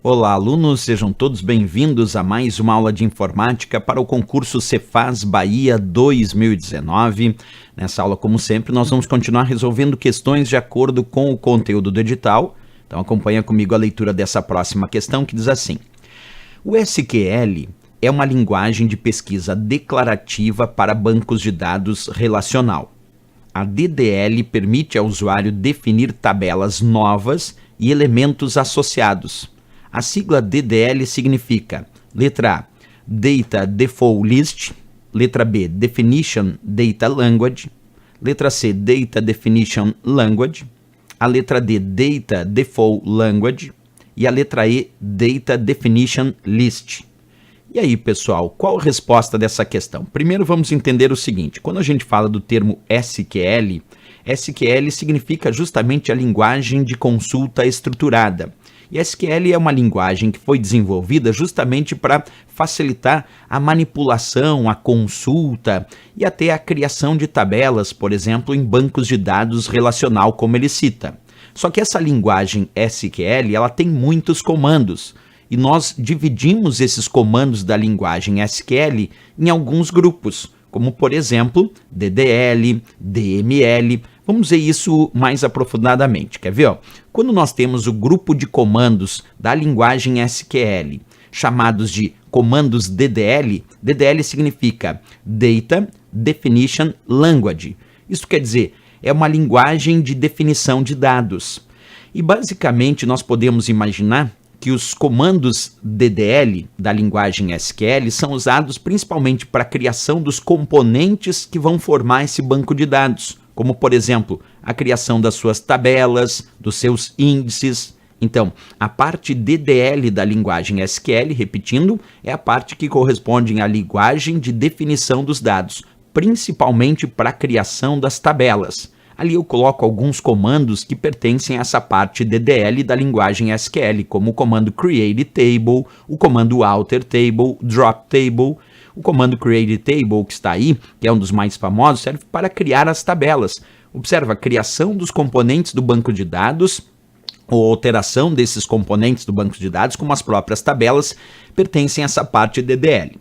Olá, alunos, sejam todos bem-vindos a mais uma aula de informática para o concurso Cefaz Bahia 2019. Nessa aula, como sempre, nós vamos continuar resolvendo questões de acordo com o conteúdo do edital. Então acompanha comigo a leitura dessa próxima questão que diz assim: o SQL é uma linguagem de pesquisa declarativa para bancos de dados relacional. A DDL permite ao usuário definir tabelas novas e elementos associados. A sigla DDL significa: letra A, Data Default List, letra B, Definition Data Language, letra C, Data Definition Language, a letra D, Data Default Language e a letra E, Data Definition List. E aí, pessoal, qual a resposta dessa questão? Primeiro vamos entender o seguinte: quando a gente fala do termo SQL, SQL significa justamente a linguagem de consulta estruturada. E SQL é uma linguagem que foi desenvolvida justamente para facilitar a manipulação, a consulta e até a criação de tabelas, por exemplo, em bancos de dados relacional, como ele cita. Só que essa linguagem SQL, ela tem muitos comandos. E nós dividimos esses comandos da linguagem SQL em alguns grupos, como por exemplo, DDL, DML. Vamos ver isso mais aprofundadamente. Quer ver? Quando nós temos o grupo de comandos da linguagem SQL, chamados de comandos DDL, DDL significa Data Definition Language. Isso quer dizer, é uma linguagem de definição de dados. E basicamente nós podemos imaginar que os comandos DDL da linguagem SQL são usados principalmente para a criação dos componentes que vão formar esse banco de dados, como, por exemplo, a criação das suas tabelas, dos seus índices. Então, a parte DDL da linguagem SQL, repetindo, é a parte que corresponde à linguagem de definição dos dados, principalmente para a criação das tabelas. Ali eu coloco alguns comandos que pertencem a essa parte DDL da linguagem SQL, como o comando create table, o comando alter table, drop table. O comando create table, que está aí, que é um dos mais famosos, serve para criar as tabelas. Observa a criação dos componentes do banco de dados, ou alteração desses componentes do banco de dados, como as próprias tabelas, pertencem a essa parte DDL.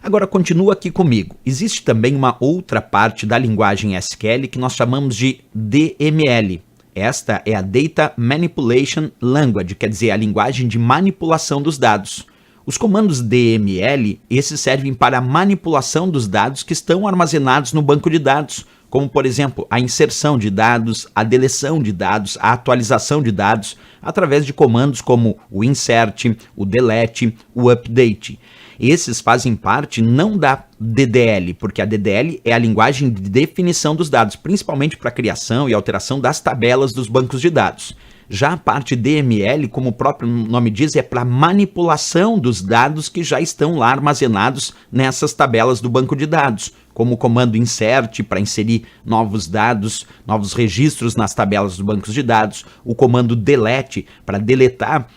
Agora, continua aqui comigo. Existe também uma outra parte da linguagem SQL que nós chamamos de DML. Esta é a Data Manipulation Language, quer dizer, a linguagem de manipulação dos dados. Os comandos DML, esses servem para a manipulação dos dados que estão armazenados no banco de dados, como, por exemplo, a inserção de dados, a deleção de dados, a atualização de dados, através de comandos como o insert, o delete, o update. Esses fazem parte não da DDL, porque a DDL é a linguagem de definição dos dados, principalmente para a criação e alteração das tabelas dos bancos de dados. Já a parte DML, como o próprio nome diz, é para manipulação dos dados que já estão lá armazenados nessas tabelas do banco de dados, como o comando insert para inserir novos dados, novos registros nas tabelas dos bancos de dados, o comando delete para deletar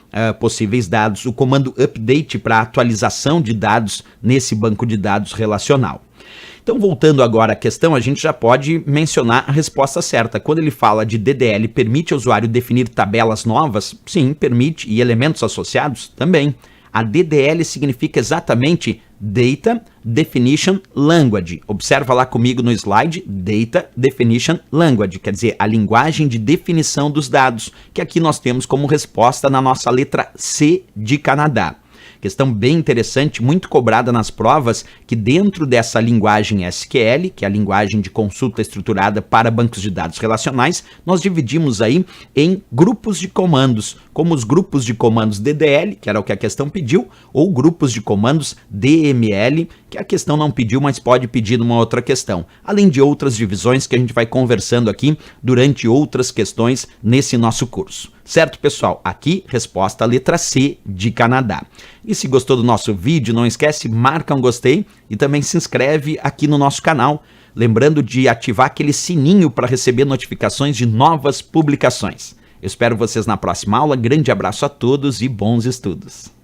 possíveis dados, o comando update para atualização de dados nesse banco de dados relacional. Então, voltando agora à questão, a gente já pode mencionar a resposta certa. Quando ele fala de DDL, permite ao usuário definir tabelas novas? Sim, permite. E elementos associados? Também. A DDL significa exatamente Data Definition Language. Observa lá comigo no slide, Data Definition Language, quer dizer, a linguagem de definição dos dados, que aqui nós temos como resposta na nossa letra C de Canadá. Questão bem interessante, muito cobrada nas provas, que dentro dessa linguagem SQL, que é a linguagem de consulta estruturada para bancos de dados relacionais, nós dividimos aí em grupos de comandos, como os grupos de comandos DDL, que era o que a questão pediu, ou grupos de comandos DML, que a questão não pediu, mas pode pedir numa outra questão, além de outras divisões que a gente vai conversando aqui durante outras questões nesse nosso curso. Certo, pessoal? Aqui, resposta a letra C de Canadá. E se gostou do nosso vídeo, não esquece, marca um gostei e também se inscreve aqui no nosso canal. Lembrando de ativar aquele sininho para receber notificações de novas publicações. Eu espero vocês na próxima aula. Grande abraço a todos e bons estudos!